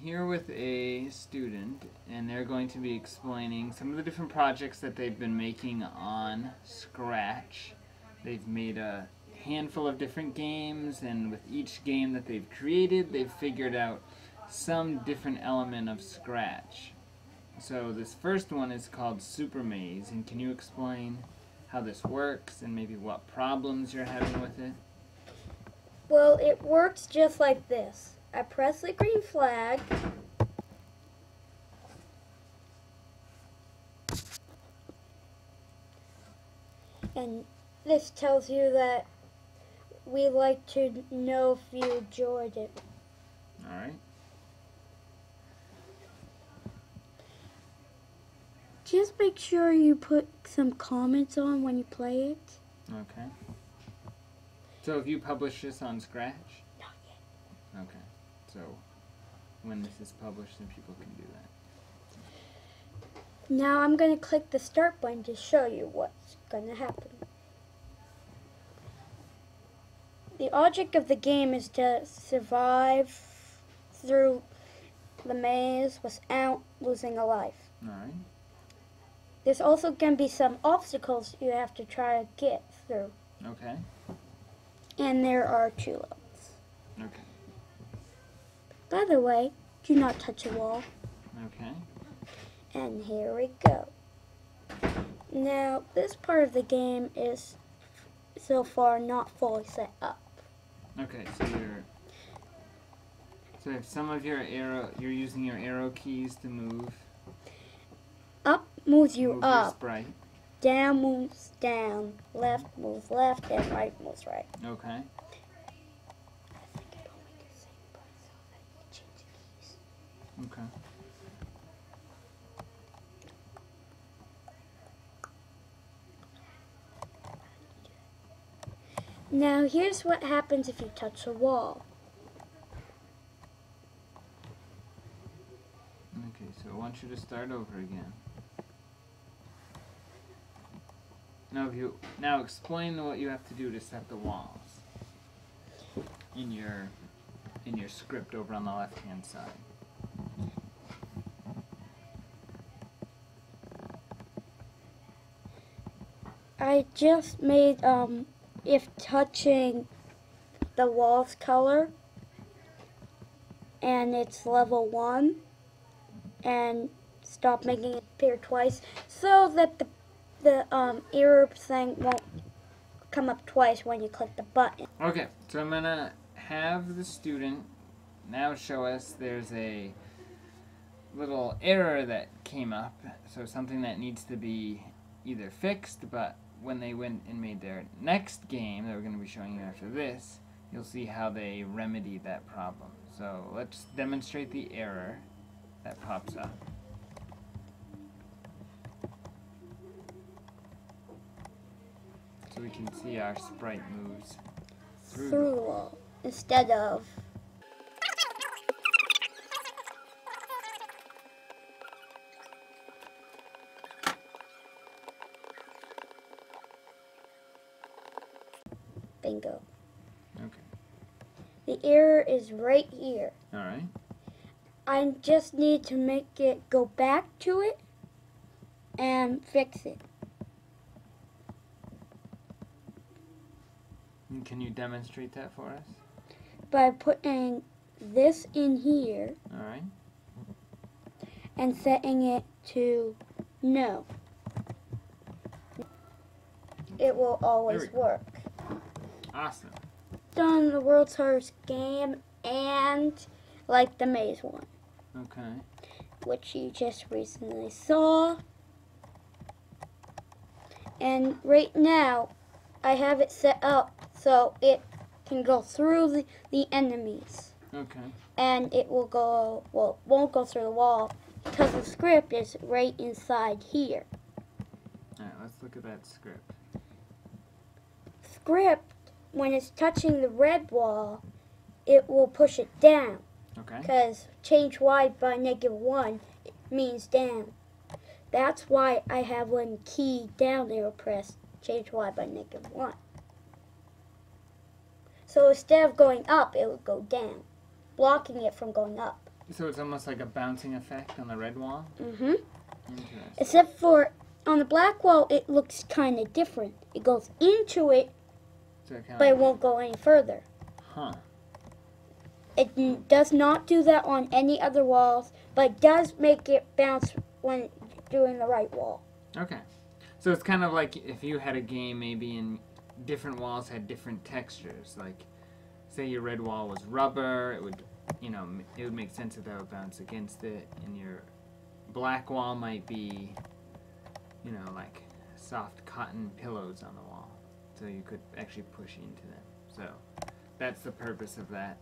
here with a student, and they're going to be explaining some of the different projects that they've been making on Scratch. They've made a handful of different games, and with each game that they've created, they've figured out some different element of Scratch. So this first one is called Super Maze, and can you explain how this works and maybe what problems you're having with it? Well, it works just like this. I press the green flag. And this tells you that we like to know if you enjoyed it. Alright. Just make sure you put some comments on when you play it. Okay. So have you published this on Scratch? Not yet. Okay. So when this is published, then people can do that. Now I'm going to click the start button to show you what's going to happen. The object of the game is to survive through the maze without losing a life. Alright. There's also going to be some obstacles you have to try to get through. Okay. And there are 2 levels. Okay. By the way, do not touch a wall. Okay. And here we go. Now, this part of the game is so far not fully set up. Okay, so if some of your you're using your arrow keys to move. Up moves you move up. Your sprite. Down moves down. Left moves left, and right moves right. Okay. Okay. Now here's what happens if you touch a wall. Okay, so I want you to start over again. Now explain what you have to do to set the walls in your script over on the left-hand side. I just made if touching the wall's color and it's level 1, and stop making it appear twice so that the error thing won't come up twice when you click the button. Okay, so I'm gonna have the student now show us there's a little error that came up, so something that needs to be either fixed, but when they went and made their next game that we're going to be showing you after this, you'll see how they remedied that problem. So let's demonstrate the error that pops up. So we can see our sprite moves through the wall instead of bingo. Okay. The error is right here. Alright. I just need to make it go back to it and fix it. And can you demonstrate that for us? By putting this in here. Alright. And setting it to no. It will always work. Awesome. Done the world's hardest game and like the maze one. Okay. Which you just recently saw. And right now I have it set up so it can go through the enemies. Okay. And it will go, well, it won't go through the wall because the script is right inside here. Alright, let's look at that script. Script, when it's touching the red wall, it will push it down. Okay. Because change y by -1 means down. That's why I have one key down there pressed, change y by -1. So instead of going up, it would go down, blocking it from going up. So it's almost like a bouncing effect on the red wall? Mm-hmm. Interesting. Except for on the black wall, it looks kind of different. It goes into it, So it but it won't go any further. Huh. It does not do that on any other walls, but it does make it bounce when doing the right wall. Okay. So it's kind of like if you had a game maybe and different walls had different textures. Like, say your red wall was rubber, it would, it would make sense that would bounce against it. And your black wall might be, like soft cotton pillows on the wall. So you could actually push into them. So that's the purpose of that.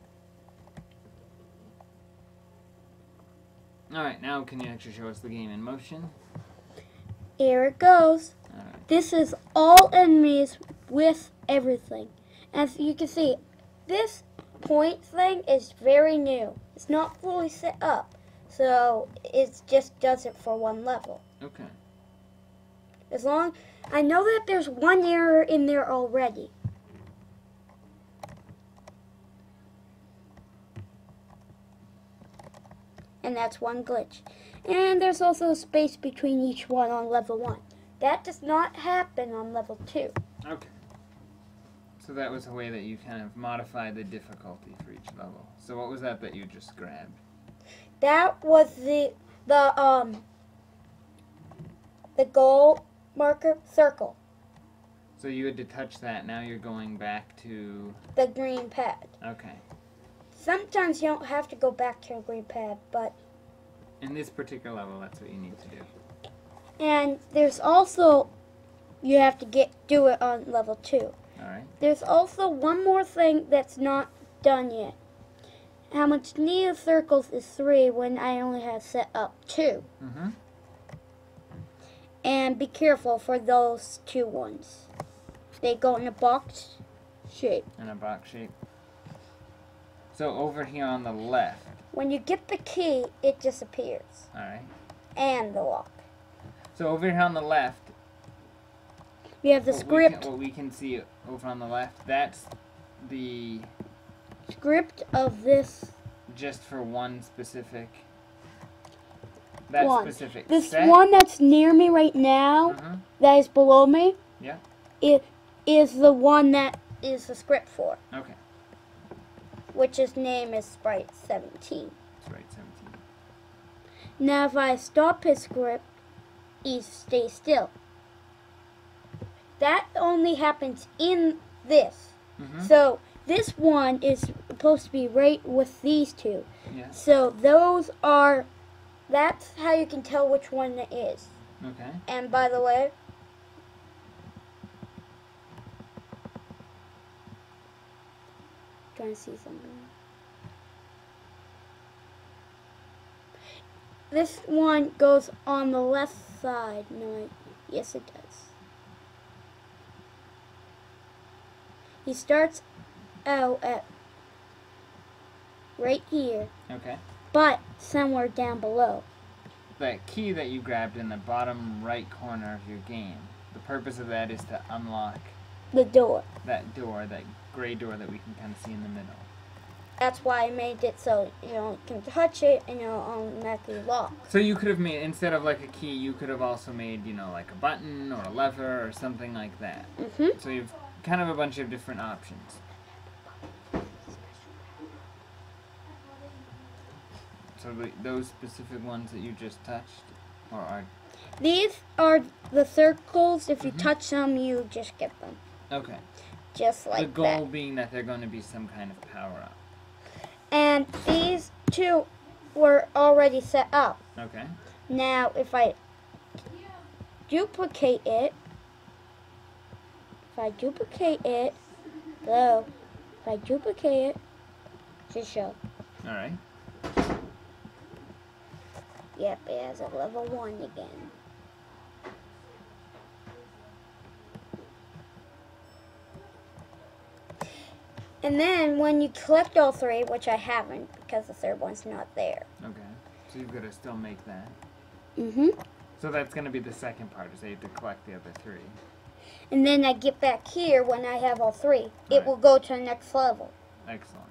Alright, now can you actually show us the game in motion? Here it goes. Alright. This is all enemies with everything. As you can see, this point thing is very new. It's not fully set up, so it just does it for one level. Okay. I know that there's one error in there already. And that's one glitch. And there's also a space between each one on level 1. That does not happen on level 2. Okay. So that was a way that you kind of modified the difficulty for each level. So what was that you just grabbed? That was the goal marker circle. So you had to touch that. Now you're going back to The green pad. Okay. Sometimes you don't have to go back to a green pad, but In this particular level, that's what you need to do. and there's also you have to do it on level 2. Alright. There's also one more thing that's not done yet. How much needed circles is 3 when I only have set up 2. Mm-hmm. And be careful for those 2 ones. They go in a box shape. In a box shape. So over here on the left. When you get the key, it disappears. Alright. And the lock. So over here on the left, You have the script what we can see over on the left, that's the script of this just for one specific that one. specific This set. one that's near me right now, Mhm. that is below me, Yeah. it is the one that is the script for, Okay. which its name is Sprite 17. That's right, 17. Now if I stop his script, he stays still. That only happens in this. Mm-hmm. So this one is supposed to be right with these 2. Yeah. So that's how you can tell which one it is. Okay. And by the way, trying to see something. This one goes on the left side. No, yes it does. He starts out at right here, Okay. but somewhere down below. That key that you grabbed in the bottom right corner of your game, the purpose of that is to unlock The door. that door, that gray door that we can kind of see in the middle. That's why I made it so you can touch it and it'll automatically lock. So you could have made, instead of like a key, you could have also made, like a button or a lever or something like that. Mm-hmm. So you've kind of a bunch of different options. So those specific ones that you just touched, or are... These are the circles. If you touch them, you just get them. Okay. Just like the goal that. being that they're going to be some kind of power-up. And these 2 were already set up. Okay. Now, if I duplicate it, should show. Alright. Yep, it has a level 1 again. And then when you collect all 3, which I haven't because the 3rd one's not there. Okay. So you've got to still make that. Mm-hmm. So that's going to be the second part, is that you have to collect the other 3. And then I get back here when I have all 3. It Right. will go to the next level. Excellent.